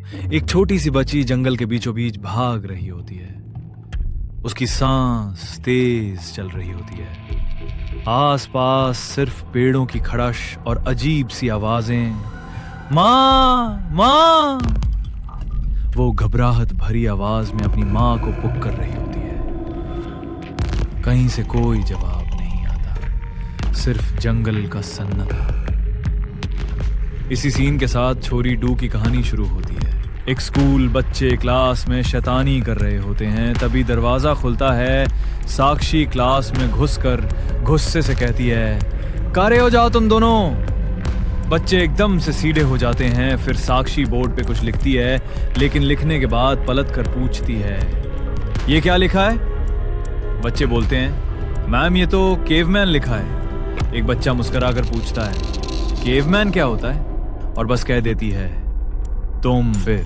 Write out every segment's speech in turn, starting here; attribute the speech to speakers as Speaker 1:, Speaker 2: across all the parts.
Speaker 1: एक छोटी सी बच्ची जंगल के बीचों बीच भाग रही होती है। उसकी सांस तेज चल रही होती है। आसपास सिर्फ पेड़ों की खड़श और अजीब सी आवाजें। माँ माँ, वो घबराहट भरी आवाज में अपनी माँ को पुकार रही होती है। कहीं से कोई जवाब नहीं आता, सिर्फ जंगल का सन्नाटा। इसी सीन के साथ छोरी डू की कहानी शुरू होती है। एक स्कूल बच्चे क्लास में शैतानी कर रहे होते हैं, तभी दरवाजा खुलता है। साक्षी क्लास में घुसकर गुस्से से कहती है, कारे हो जाओ तुम दोनों। बच्चे एकदम से सीधे हो जाते हैं। फिर साक्षी बोर्ड पे कुछ लिखती है, लेकिन लिखने के बाद पलट कर पूछती है, ये क्या लिखा है? बच्चे बोलते हैं, मैम ये तो केवमैन लिखा है। एक बच्चा मुस्कुराकर पूछता है, केवमैन क्या होता है? और बस कह देती है, तुम। फिर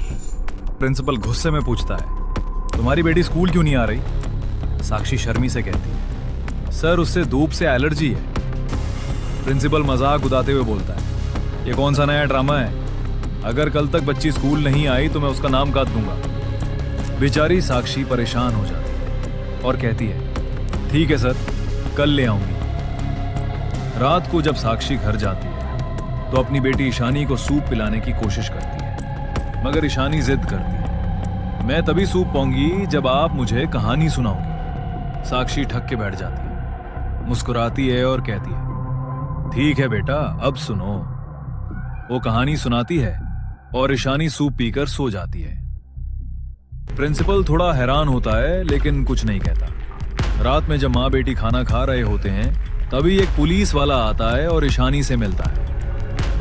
Speaker 1: प्रिंसिपल गुस्से में पूछता है, तुम्हारी बेटी स्कूल क्यों नहीं आ रही? साक्षी शर्मी से कहती है, सर उससे धूप से एलर्जी है। प्रिंसिपल मजाक उड़ाते हुए बोलता है, ये कौन सा नया ड्रामा है? अगर कल तक बच्ची स्कूल नहीं आई तो मैं उसका नाम काट दूंगा। बेचारी साक्षी परेशान हो जाती है और कहती है, ठीक है सर, कल ले आऊंगी। रात को जब साक्षी घर जाती है तो अपनी बेटी ईशानी को सूप पिलाने की कोशिश करती है, मगर ईशानी जिद करती है, मैं तभी सूप पाऊंगी जब आप मुझे कहानी सुनाओगे। साक्षी ठक के बैठ जाती है, मुस्कुराती है और कहती है, ठीक है बेटा, अब सुनो। वो कहानी सुनाती है और ईशानी सूप पीकर सो जाती है। प्रिंसिपल थोड़ा हैरान होता है लेकिन कुछ नहीं कहता। रात में जब माँ बेटी खाना खा रहे होते हैं तभी एक पुलिस वाला आता है और ईशानी से मिलता है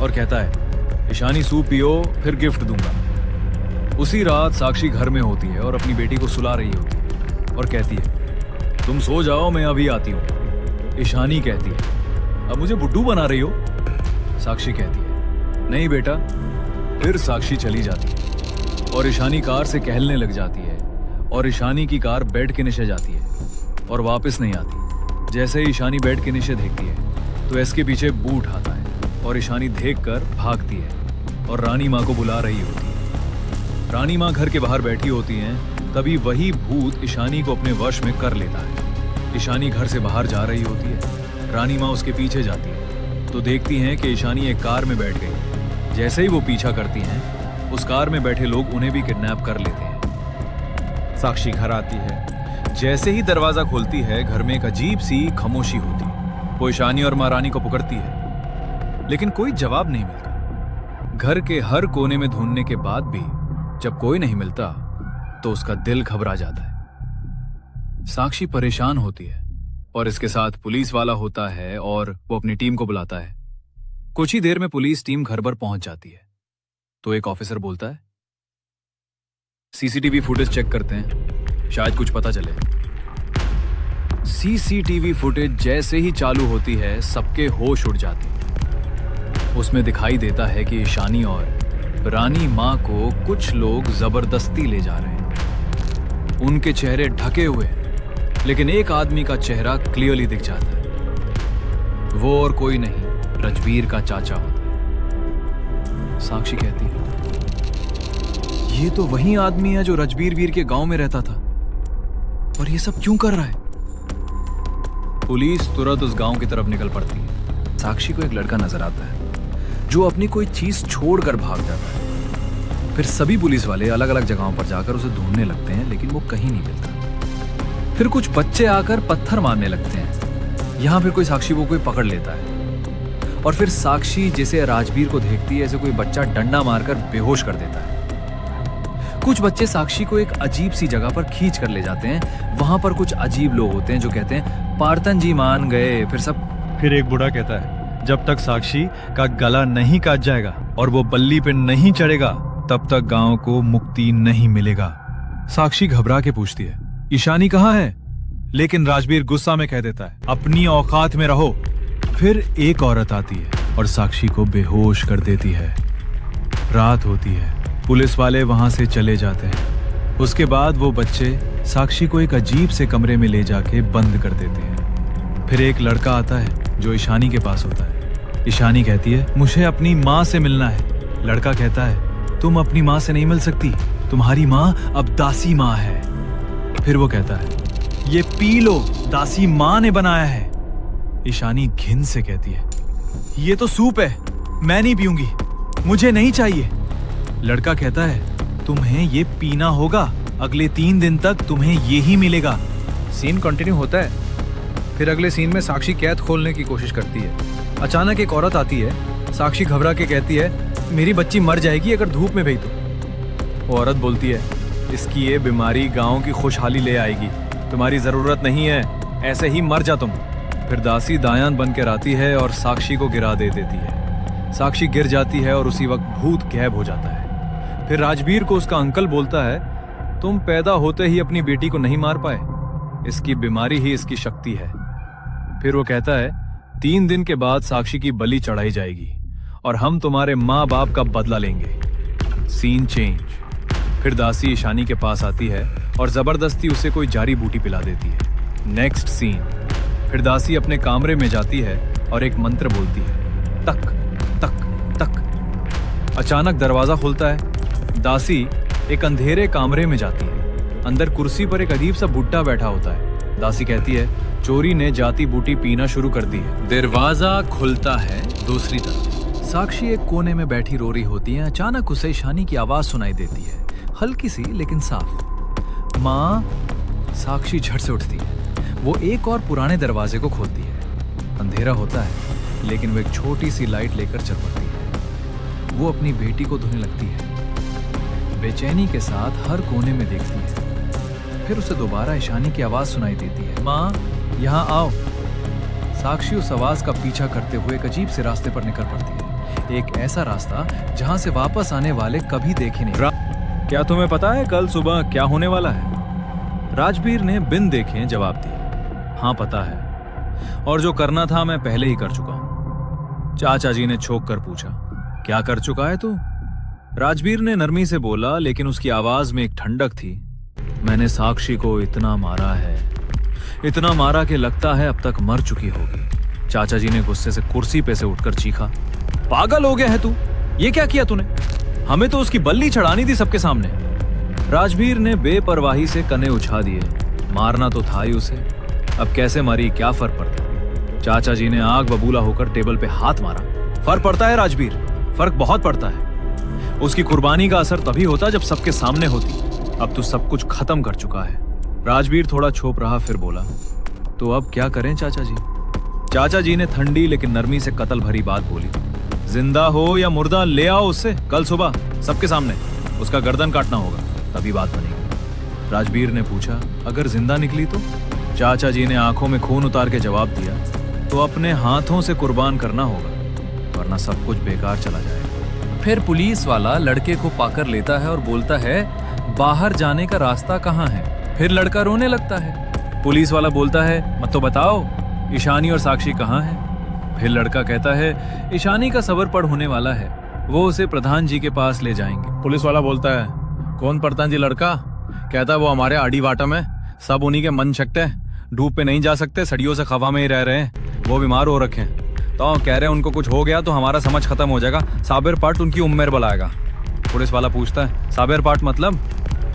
Speaker 1: और कहता है, ईशानी सूप पियो, फिर गिफ्ट दूंगा। उसी रात साक्षी घर में होती है और अपनी बेटी को सुला रही होती है और कहती है, तुम सो जाओ, मैं अभी आती हूँ। ईशानी कहती है, अब मुझे बुड्ढू बना रही हो? साक्षी कहती है, नहीं बेटा। फिर साक्षी चली जाती है और ईशानी कार से कहलने लग जाती है और ईशानी की कार बेड के नीचे जाती है और वापस नहीं आती। जैसे ही ईशानी बेड के नीचे देखती है तो इसके पीछे बूट आता है और ईशानी देखकर भागती है और रानी माँ को बुला रही होती है। रानी माँ घर के बाहर बैठी होती हैं, तभी वही भूत ईशानी को अपने वश में कर लेता है। ईशानी घर से बाहर जा रही होती है, रानी माँ उसके पीछे जाती है तो देखती हैं कि ईशानी एक कार में बैठ गई। जैसे ही वो पीछा करती हैं, उस कार में बैठे लोग उन्हें भी किडनैप कर लेते हैं। साक्षी घर आती है। जैसे ही दरवाजा खोलती है, घर में एक अजीब सी खामोशी होती। वो ईशानी और महारानी को पकड़ती है, लेकिन कोई जवाब नहीं मिलता। घर के हर कोने में ढूंढने के बाद भी जब कोई नहीं मिलता तो उसका दिल घबरा जाता है। साक्षी परेशान होती है और इसके साथ पुलिस वाला होता है और वो अपनी टीम को बुलाता है। कुछ ही देर में पुलिस टीम घर पर पहुंच जाती है तो एक ऑफिसर बोलता है, सीसीटीवी फुटेज चेक करते हैं, शायद कुछ पता चले। सीसीटीवी फुटेज जैसे ही चालू होती है, सबके होश उड़ जाते हैं। उसमें दिखाई देता है कि ईशानी और रानी माँ को कुछ लोग जबरदस्ती ले जा रहे हैं। उनके चेहरे ढके हुए हैं, लेकिन एक आदमी का चेहरा क्लियरली दिख जाता है। वो और कोई नहीं, रजबीर का चाचा होता है। साक्षी कहती है, ये तो वही आदमी है जो रजबीर वीर के गांव में रहता था, और ये सब क्यों कर रहा है? पुलिस तुरंत उस गांव की तरफ निकल पड़ती है। साक्षी को एक लड़का नजर आता है जो अपनी कोई चीज छोड़कर भाग जाता है। फिर सभी पुलिस वाले अलग अलग जगहों पर जाकर उसे ढूंढने लगते हैं, लेकिन वो कहीं नहीं मिलता। फिर कुछ बच्चे आकर पत्थर मारने लगते हैं। यहाँ फिर कोई साक्षी को कोई पकड़ लेता है और फिर साक्षी जैसे राजबीर को देखती है, ऐसे कोई बच्चा डंडा मारकर बेहोश कर देता है। कुछ बच्चे साक्षी को एक अजीब सी जगह पर खींच कर ले जाते हैं। वहां पर कुछ अजीब लोग होते हैं जो कहते हैं, पार्थन जी मान गए। फिर एक बूढ़ा कहता है, जब तक साक्षी का गला नहीं काट जाएगा और वो बल्ली पे नहीं चढ़ेगा, तब तक गांव को मुक्ति नहीं मिलेगा। साक्षी घबरा के पूछती है, ईशानी कहाँ है? लेकिन राजबीर गुस्सा में कह देता है, अपनी औकात में रहो। फिर एक औरत आती है और साक्षी को बेहोश कर देती है। रात होती है, पुलिस वाले वहां से चले जाते हैं। उसके बाद वो बच्चे साक्षी को एक अजीब से कमरे में ले जाके बंद कर देते हैं। फिर एक लड़का आता है जो ईशानी के पास होता है। ईशानी कहती है, मुझे अपनी माँ से मिलना है। लड़का कहता है, तुम अपनी माँ से नहीं मिल सकती, तुम्हारी माँ अब दासी माँ है। फिर वो कहता है, ये पी लो, दासी माँ ने बनाया है। ईशानी घिन से कहती है, ये तो सूप है, मैं नहीं पीऊंगी, मुझे नहीं चाहिए। लड़का कहता है, तुम्हें ये पीना होगा, अगले 3 दिन तक तुम्हें ये ही मिलेगा।
Speaker 2: सीन कंटिन्यू होता है। फिर अगले सीन में साक्षी कैद खोलने की कोशिश करती है। अचानक एक औरत आती है। साक्षी घबरा के कहती है, मेरी बच्ची मर जाएगी अगर धूप में गई तो। वो औरत बोलती है, इसकी ये बीमारी गांव की खुशहाली ले आएगी, तुम्हारी जरूरत नहीं है, ऐसे ही मर जा तुम। फिर दासी दायान बन कर आती है और साक्षी को गिरा दे देती है। साक्षी गिर जाती है और उसी वक्त भूत गायब हो जाता है। फिर राजवीर को उसका अंकल बोलता है, तुम पैदा होते ही अपनी बेटी को नहीं मार पाए, इसकी बीमारी ही इसकी शक्ति है। फिर वो कहता है, 3 दिन के बाद साक्षी की बलि चढ़ाई जाएगी और हम तुम्हारे माँ बाप का बदला लेंगे। Scene change. फिर दासी ईशानी के पास आती है और जबरदस्ती उसे कोई जारी बूटी पिला देती है। Next scene. फिर दासी अपने कमरे में जाती है और एक मंत्र बोलती है, तक तक तक। अचानक दरवाजा खुलता है। दासी एक अंधेरे कमरे में जाती है। अंदर कुर्सी पर एक अजीब सा बुड्ढा बैठा होता है। दासी कहती है, चोरी ने जाती बूटी पीना शुरू कर दी है। दरवाजा खुलता है दूसरी तरफ। साक्षी एक कोने में बैठी रो रही होती है। अचानक उसे ईशानी की आवाज सुनाई देती है, हल्की सी लेकिन साफ। माँ। साक्षी झट से उठती है। वो एक और पुराने दरवाजे को खोलती है। अंधेरा होता है लेकिन वो एक छोटी सी लाइट लेकर चल पड़ती है। वो अपनी बेटी को धोने लगती है। बेचैनी के साथ हर कोने में देखती है। फिर उसे दोबारा ईशानी की आवाज सुनाई देती है, माँ यहाँ आओ। साक्षी उस आवाज का पीछा करते हुए एक अजीब से रास्ते पर निकल पड़ती है। एक ऐसा रास्ता जहां से वापस आने वाले कभी देखे नहीं। क्या तुम्हें पता है कल सुबह क्या होने वाला है? राजवीर ने बिन देखे जवाब दिया, हाँ पता है, और जो करना था मैं पहले ही कर चुका हूं। चाचा जी ने छोक कर पूछा, क्या कर चुका है तू? राजवीर ने नरमी से बोला, लेकिन उसकी आवाज में एक ठंडक थी, मैंने साक्षी को इतना मारा है, इतना मारा कि लगता है अब तक मर चुकी होगी। चाचा जी ने गुस्से से कुर्सी पे से उठकर चीखा, पागल हो गया है तू, ये क्या किया तूने? हमें तो उसकी बल्ली चढ़ानी थी सबके सामने। राजवीर ने बेपरवाही से कने उछा दिए, मारना तो था ही उसे, अब कैसे मारी क्या फर्क पड़ता? चाचा जी ने आग बबूला होकर टेबल पे हाथ मारा। फर्क पड़ता है राजवीर, फर्क बहुत पड़ता है। उसकी कुर्बानी का असर तभी होता जब सबके सामने होती। अब तो सब कुछ खत्म कर चुका है। राजवीर थोड़ा छोप रहा, फिर बोला, तो अब क्या करें चाचा जी? चाचा जी ने ठंडी लेकिन नरमी से कत्ल भरी बात बोली, जिंदा हो या मुर्दा ले आओ उससे, कल सुबह सबके सामने उसका गर्दन काटना होगा, तभी बात बनेगी। राजवीर ने पूछा, अगर जिंदा निकली तो? चाचा जी ने आंखों में खून उतार के जवाब दिया, तो अपने हाथों से कुर्बान करना होगा, वरना सब कुछ बेकार चला जाएगा। फिर पुलिस वाला लड़के को पाकर लेता है और बोलता है, बाहर जाने का रास्ता कहाँ है? फिर लड़का रोने लगता है। पुलिस वाला बोलता है, मत तो बताओ ईशानी और साक्षी कहाँ है? फिर लड़का कहता है, ईशानी का सबर पड़ होने वाला है, वो उसे प्रधान जी के पास ले जाएंगे। पुलिस वाला बोलता है, कौन प्रधान जी? लड़का कहता है, वो हमारे आड़ी वाटम है, सब उन्हीं के मन शक्त है, धूप पे नहीं जा सकते, सड़ियों से खवा में ही रह रहे हैं, वो बीमार हो रखे हैं, तो कह रहे हैं उनको कुछ हो गया तो हमारा समझ खत्म हो जाएगा, साबिर पाट उनकी उम्र बुलाएगा। पुलिस वाला पूछता है, साबिर पाट मतलब?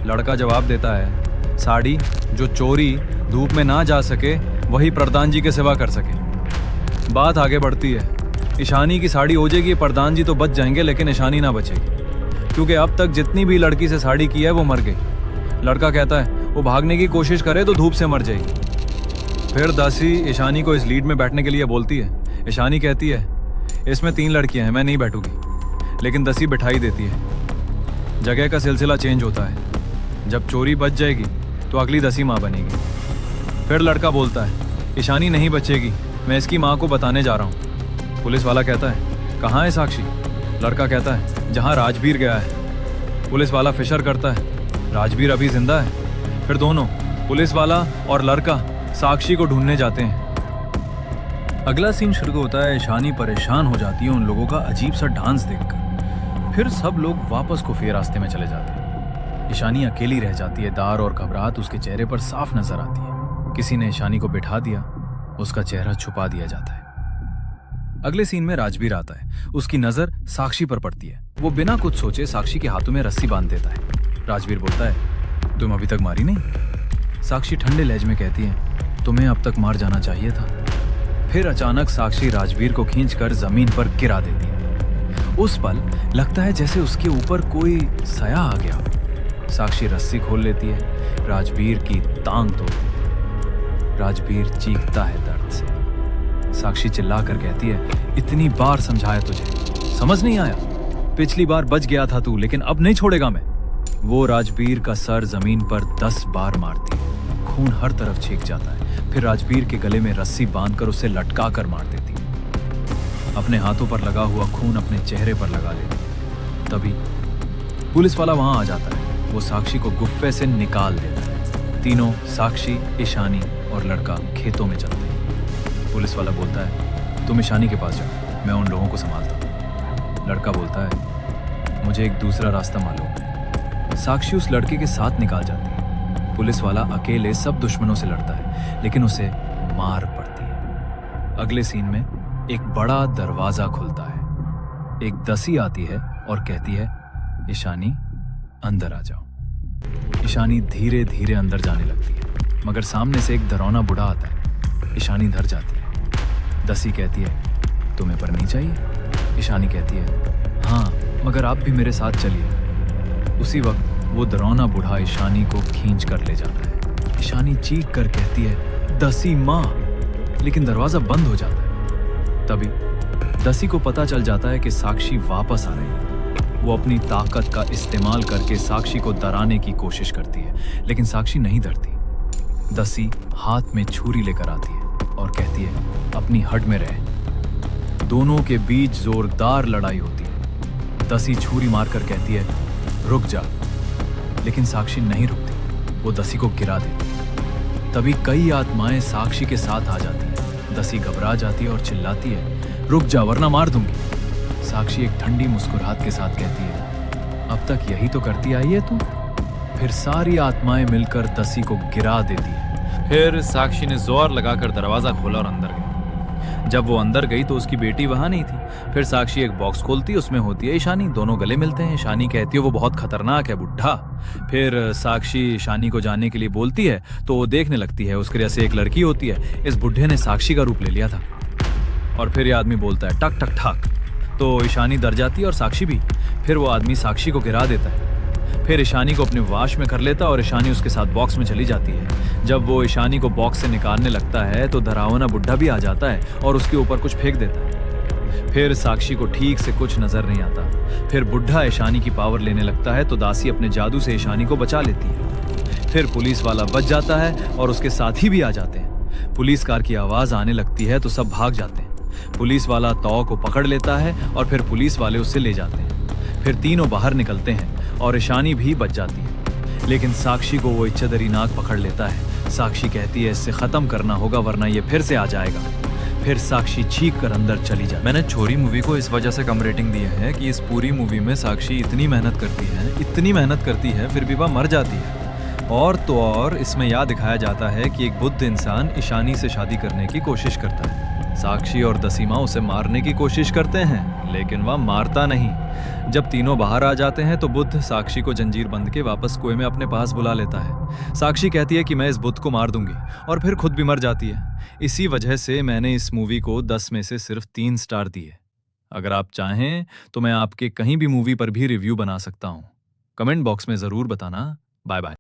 Speaker 2: लड़का जवाब देता है, साड़ी जो चोरी धूप में ना जा सके वही प्रधान जी के सेवा कर सके। बात आगे बढ़ती है, ईशानी की साड़ी हो जाएगी, प्रधान जी तो बच जाएंगे लेकिन ईशानी ना बचेगी, क्योंकि अब तक जितनी भी लड़की से साड़ी की है वो मर गई। लड़का कहता है, वो भागने की कोशिश करे तो धूप से मर जाएगी। फिर दासी ईशानी को इस लीड में बैठने के लिए बोलती है। ईशानी कहती है, इसमें 3 लड़कियां हैं, मैं नहीं बैठूंगी, लेकिन दसी बिठाई देती है। जगह का सिलसिला चेंज होता है, जब चोरी बच जाएगी तो अगली दसी माँ बनेगी। फिर लड़का बोलता है, ईशानी नहीं बचेगी, मैं इसकी माँ को बताने जा रहा हूँ। पुलिस वाला कहता है, कहाँ है साक्षी? लड़का कहता है, जहाँ राजवीर गया है। पुलिस वाला फिशर करता है, राजवीर अभी जिंदा है। फिर दोनों पुलिस वाला और लड़का साक्षी को ढूंढने जाते हैं। अगला सीन शुरू होता है। ईशानी परेशान हो जाती है उन लोगों का अजीब सा डांस देखकर। फिर सब लोग वापस खुफिया रास्ते में चले जाते हैं। ईशानी अकेली रह जाती है। दार और घबराहट उसके चेहरे पर साफ नजर आती है। किसी ने ईशानी को बिठा दिया, उसका चेहरा छुपा दिया जाता है। अगले सीन में राजवीर आता है। उसकी नजर साक्षी पर पड़ती है। वो बिना कुछ सोचे साक्षी के हाथों में रस्सी बांध देता है। राजवीर बोलता है, तुम अभी तक मारी नहीं? साक्षी ठंडे लहजे में कहती है, तुम्हें अब तक मार जाना चाहिए था। फिर अचानक साक्षी राजवीर को खींचकर जमीन पर गिरा देती है। उस पल लगता है जैसे उसके ऊपर कोई साया आ गया हो। साक्षी रस्सी खोल लेती है, राजवीर की टांग तोड़ देती है। राजवीर चीखता है दर्द से। साक्षी चिल्लाकर कहती है, इतनी बार समझाया तुझे, समझ नहीं आया? पिछली बार बच गया था तू, लेकिन अब नहीं छोड़ेगा मैं। वो राजवीर का सर जमीन पर 10 बार मारती है। खून हर तरफ छींक जाता है। फिर राजवीर के गले में रस्सी बांधकर उसे लटका कर मार देती है। अपने हाथों पर लगा हुआ खून अपने चेहरे पर लगा लेती है। तभी पुलिस वाला वहां आ जाता है। वो साक्षी को गुफ्फे से निकाल देता है। तीनों, साक्षी, ईशानी और लड़का खेतों में चलते हैं। पुलिस वाला बोलता है, तुम ईशानी के पास जाओ, मैं उन लोगों को संभालता हूँ। लड़का बोलता है, मुझे एक दूसरा रास्ता मालूम है। साक्षी उस लड़के के साथ निकाल जाती है। पुलिस वाला अकेले सब दुश्मनों से लड़ता है, लेकिन उसे मार पड़ती है। अगले सीन में एक बड़ा दरवाजा खुलता है। एक दसी आती है और कहती है, ईशानी अंदर आ जाओ। ईशानी धीरे धीरे अंदर जाने लगती है, मगर सामने से एक डरौना बूढ़ा आता है। ईशानी डर जाती है। दसी कहती है, तुम्हें पर नहीं चाहिए? ईशानी कहती है, हाँ, मगर आप भी मेरे साथ चलिए। उसी वक्त वो डरौना बूढ़ा ईशानी को खींच कर ले जाता है। ईशानी चीख कर कहती है, दसी माँ, लेकिन दरवाजा बंद हो जाता है। तभी दसी को पता चल जाता है कि साक्षी वापस आ रही है। वो अपनी ताकत का इस्तेमाल करके साक्षी को डराने की कोशिश करती है, लेकिन साक्षी नहीं डरती। दसी हाथ में छुरी लेकर आती है और कहती है, अपनी हट में रहे। दोनों के बीच जोरदार लड़ाई होती है। दसी छुरी मारकर कहती है, रुक जा, लेकिन साक्षी नहीं रुकती। वो दसी को गिरा देती है। तभी कई आत्माएं साक्षी के साथ आ जाती हैं। दसी घबरा जाती है और चिल्लाती है, रुक जा वरना मार दूंगी। साक्षी एक ठंडी मुस्कुराहट के साथ कहती है, अब तक यही तो करती आई है तू। फिर सारी आत्माएं मिलकर दसी को गिरा देती है।
Speaker 1: फिर साक्षी ने जोर लगाकर दरवाजा खोला और अंदर गई। जब वो अंदर गई तो उसकी बेटी वहां नहीं थी। फिर साक्षी एक बॉक्स खोलती है, उसमें होती है ईशानी। दोनों गले मिलते हैं। ईशानी कहती है, वो बहुत खतरनाक है बुढ़ा। फिर साक्षी ईशानी को जाने के लिए बोलती है तो वो देखने लगती है। उसके जैसे एक लड़की होती है। इस बुढ़े ने साक्षी का रूप ले लिया था। और फिर ये आदमी बोलता है, टक टक ठक, तो ईशानी डर जाती है और साक्षी भी। फिर वो आदमी साक्षी को गिरा देता है। फिर ईशानी को अपने वाश में कर लेता और ईशानी उसके साथ बॉक्स में चली जाती है। जब वो ईशानी को बॉक्स से निकालने लगता है तो डरावना बुढ़ा भी आ जाता है और उसके ऊपर कुछ फेंक देता है। फिर साक्षी को ठीक से कुछ नजर नहीं आता। फिर बुढ़ा ईशानी की पावर लेने लगता है तो दासी अपने जादू से ईशानी को बचा लेती है। फिर पुलिस वाला बच जाता है और उसके साथी भी आ जाते हैं। पुलिस कार की आवाज आने लगती है तो सब भाग जाते हैं। पुलिस वाला तौ को पकड़ लेता है और फिर पुलिस वाले उससे ले जाते हैं। फिर तीनों बाहर निकलते हैं और ईशानी भी बच जाती है, लेकिन साक्षी को वो इच्छादरी नाग पकड़ लेता है। साक्षी कहती है, इससे खत्म करना होगा वरना ये फिर से आ जाएगा। फिर साक्षी चीख कर अंदर चली जाती है।
Speaker 3: मैंने छोरी मूवी को इस वजह से कम रेटिंग दी है कि इस पूरी मूवी में साक्षी इतनी मेहनत करती है फिर भी वह मर जाती है। और तो और इसमें यह दिखाया जाता है कि एक बुद्ध इंसान ईशानी से शादी करने की कोशिश करता है। साक्षी और दसीमा उसे मारने की कोशिश करते हैं, लेकिन वह मारता नहीं। जब तीनों बाहर आ जाते हैं तो बुद्ध साक्षी को जंजीर बंद के वापस कुएं में अपने पास बुला लेता है। साक्षी कहती है कि मैं इस बुद्ध को मार दूंगी और फिर खुद भी मर जाती है। इसी वजह से मैंने इस मूवी को 10 में से सिर्फ 3 स्टार दिए। अगर आप चाहें तो मैं आपके कहीं भी मूवी पर भी रिव्यू बना सकता हूं। कमेंट बॉक्स में जरूर बताना। Bye bye.